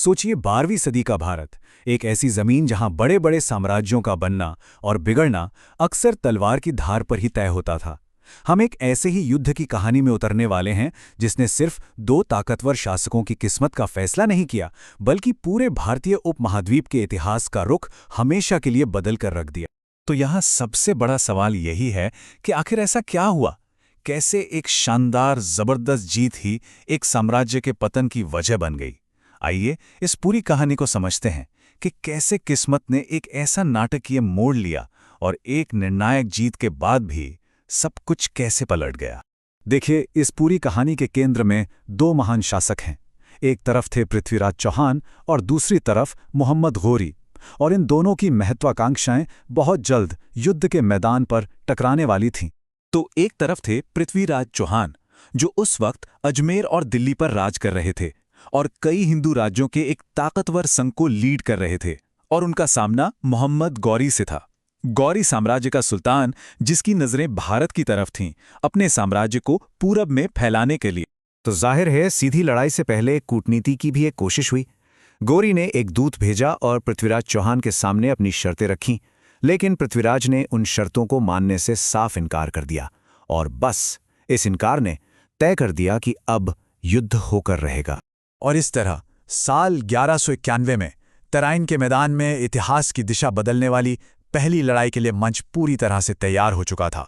सोचिए 12वीं सदी का भारत, एक ऐसी जमीन जहां बड़े बड़े साम्राज्यों का बनना और बिगड़ना अक्सर तलवार की धार पर ही तय होता था। हम एक ऐसे ही युद्ध की कहानी में उतरने वाले हैं जिसने सिर्फ दो ताकतवर शासकों की किस्मत का फैसला नहीं किया, बल्कि पूरे भारतीय उपमहाद्वीप के इतिहास का रुख हमेशा के लिए बदल कर रख दिया। तो यहाँ सबसे बड़ा सवाल यही है कि आखिर ऐसा क्या हुआ? कैसे एक शानदार जबरदस्त जीत ही एक साम्राज्य के पतन की वजह बन गई? आइए इस पूरी कहानी को समझते हैं कि कैसे किस्मत ने एक ऐसा नाटकीय मोड़ लिया और एक निर्णायक जीत के बाद भी सब कुछ कैसे पलट गया। देखिए, इस पूरी कहानी के केंद्र में दो महान शासक हैं। एक तरफ थे पृथ्वीराज चौहान और दूसरी तरफ मोहम्मद गौरी, और इन दोनों की महत्वाकांक्षाएं बहुत जल्द युद्ध के मैदान पर टकराने वाली थीं। तो एक तरफ थे पृथ्वीराज चौहान, जो उस वक्त अजमेर और दिल्ली पर राज कर रहे थे और कई हिंदू राज्यों के एक ताकतवर संघ को लीड कर रहे थे। और उनका सामना मोहम्मद गौरी से था। गौरी साम्राज्य का सुल्तान, जिसकी नजरें भारत की तरफ थीं, अपने साम्राज्य को पूरब में फैलाने के लिए। तो जाहिर है सीधी लड़ाई से पहले कूटनीति की भी एक कोशिश हुई। गौरी ने एक दूत भेजा और पृथ्वीराज चौहान के सामने अपनी शर्तें रखीं, लेकिन पृथ्वीराज ने उन शर्तों को मानने से साफ इनकार कर दिया। और बस इस इनकार ने तय कर दिया कि अब युद्ध होकर रहेगा। और इस तरह साल 1191 में तराइन के मैदान में इतिहास की दिशा बदलने वाली पहली लड़ाई के लिए मंच पूरी तरह से तैयार हो चुका था।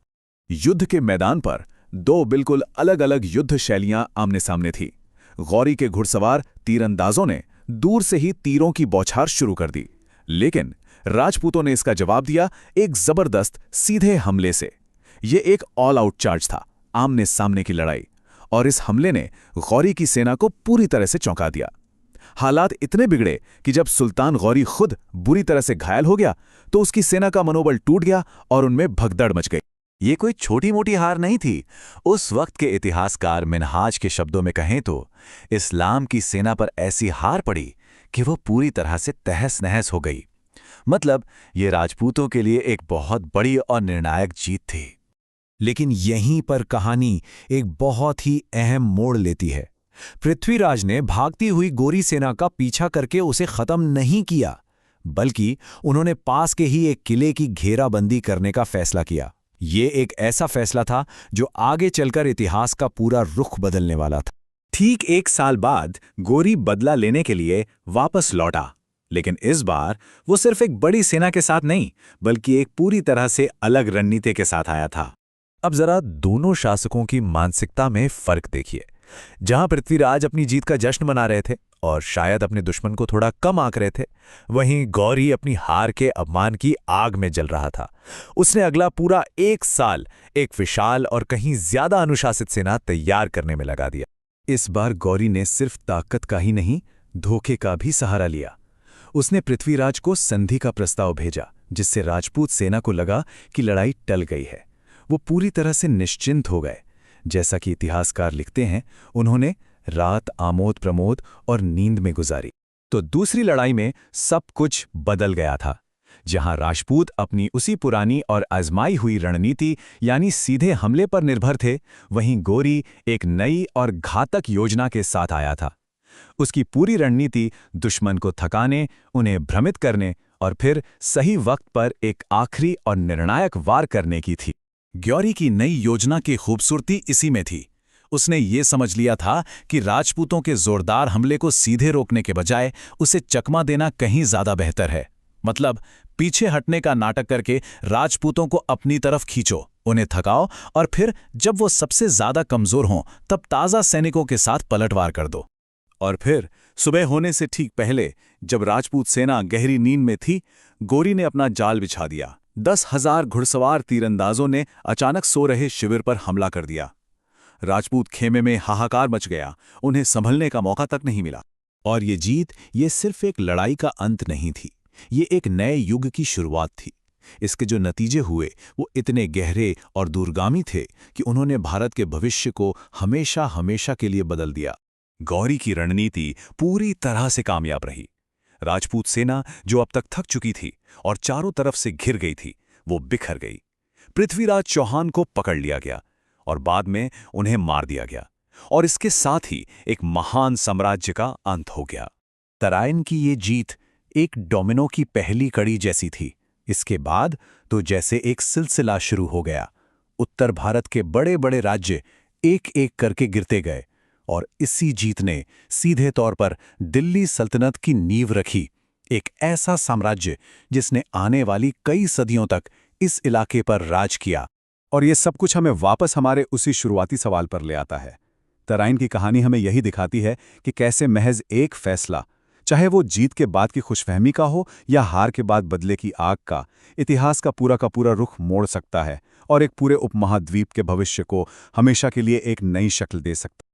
युद्ध के मैदान पर दो बिल्कुल अलग अलग युद्ध शैलियां आमने सामने थी। गौरी के घुड़सवार तीरंदाजों ने दूर से ही तीरों की बौछार शुरू कर दी, लेकिन राजपूतों ने इसका जवाब दिया एक जबरदस्त सीधे हमले से। ये एक ऑल आउट चार्ज था, आमने सामने की लड़ाई, और इस हमले ने गौरी की सेना को पूरी तरह से चौंका दिया। हालात इतने बिगड़े कि जब सुल्तान गौरी खुद बुरी तरह से घायल हो गया तो उसकी सेना का मनोबल टूट गया और उनमें भगदड़ मच गई। ये कोई छोटी मोटी हार नहीं थी। उस वक्त के इतिहासकार मिनहाज के शब्दों में कहें तो इस्लाम की सेना पर ऐसी हार पड़ी कि वो पूरी तरह से तहस नहस हो गई। मतलब ये राजपूतों के लिए एक बहुत बड़ी और निर्णायक जीत थी। लेकिन यहीं पर कहानी एक बहुत ही अहम मोड़ लेती है। पृथ्वीराज ने भागती हुई गौरी सेना का पीछा करके उसे खत्म नहीं किया, बल्कि उन्होंने पास के ही एक किले की घेराबंदी करने का फैसला किया। ये एक ऐसा फैसला था जो आगे चलकर इतिहास का पूरा रुख बदलने वाला था। ठीक एक साल बाद गौरी बदला लेने के लिए वापस लौटा, लेकिन इस बार वो सिर्फ एक बड़ी सेना के साथ नहीं, बल्कि एक पूरी तरह से अलग रणनीति के साथ आया था। अब जरा दोनों शासकों की मानसिकता में फर्क देखिए। जहां पृथ्वीराज अपनी जीत का जश्न मना रहे थे और शायद अपने दुश्मन को थोड़ा कम आंक रहे थे, वहीं गौरी अपनी हार के अपमान की आग में जल रहा था। उसने अगला पूरा एक साल एक विशाल और कहीं ज्यादा अनुशासित सेना तैयार करने में लगा दिया। इस बार गौरी ने सिर्फ ताकत का ही नहीं, धोखे का भी सहारा लिया। उसने पृथ्वीराज को संधि का प्रस्ताव भेजा, जिससे राजपूत सेना को लगा कि लड़ाई टल गई है। वो पूरी तरह से निश्चिंत हो गए। जैसा कि इतिहासकार लिखते हैं, उन्होंने रात आमोद प्रमोद और नींद में गुजारी। तो दूसरी लड़ाई में सब कुछ बदल गया था। जहां राजपूत अपनी उसी पुरानी और आजमाई हुई रणनीति यानी सीधे हमले पर निर्भर थे, वहीं गौरी एक नई और घातक योजना के साथ आया था। उसकी पूरी रणनीति दुश्मन को थकाने, उन्हें भ्रमित करने और फिर सही वक्त पर एक आखिरी और निर्णायक वार करने की थी। गौरी की नई योजना की खूबसूरती इसी में थी। उसने ये समझ लिया था कि राजपूतों के जोरदार हमले को सीधे रोकने के बजाय उसे चकमा देना कहीं ज्यादा बेहतर है। मतलब पीछे हटने का नाटक करके राजपूतों को अपनी तरफ खींचो, उन्हें थकाओ और फिर जब वो सबसे ज्यादा कमजोर हों तब ताजा सैनिकों के साथ पलटवार कर दो। और फिर सुबह होने से ठीक पहले, जब राजपूत सेना गहरी नींद में थी, गौरी ने अपना जाल बिछा दिया। 10,000 घुड़सवार तीरंदाजों ने अचानक सो रहे शिविर पर हमला कर दिया। राजपूत खेमे में हाहाकार मच गया, उन्हें संभलने का मौका तक नहीं मिला। और ये जीत ये सिर्फ एक लड़ाई का अंत नहीं थी, ये एक नए युग की शुरुआत थी। इसके जो नतीजे हुए वो इतने गहरे और दूरगामी थे कि उन्होंने भारत के भविष्य को हमेशा हमेशा के लिए बदल दिया। गौरी की रणनीति पूरी तरह से कामयाब रही। राजपूत सेना जो अब तक थक चुकी थी और चारों तरफ से घिर गई थी, वो बिखर गई। पृथ्वीराज चौहान को पकड़ लिया गया और बाद में उन्हें मार दिया गया, और इसके साथ ही एक महान साम्राज्य का अंत हो गया। तराइन की ये जीत एक डोमिनो की पहली कड़ी जैसी थी। इसके बाद तो जैसे एक सिलसिला शुरू हो गया। उत्तर भारत के बड़े बड़े राज्य एक-एक करके गिरते गए और इसी जीत ने सीधे तौर पर दिल्ली सल्तनत की नींव रखी, एक ऐसा साम्राज्य जिसने आने वाली कई सदियों तक इस इलाके पर राज किया। और ये सब कुछ हमें वापस हमारे उसी शुरुआती सवाल पर ले आता है। तराइन की कहानी हमें यही दिखाती है कि कैसे महज एक फैसला, चाहे वो जीत के बाद की खुशफहमी का हो या हार के बाद बदले की आग का, इतिहास का पूरा रुख मोड़ सकता है और एक पूरे उपमहाद्वीप के भविष्य को हमेशा के लिए एक नई शक्ल दे सकता है।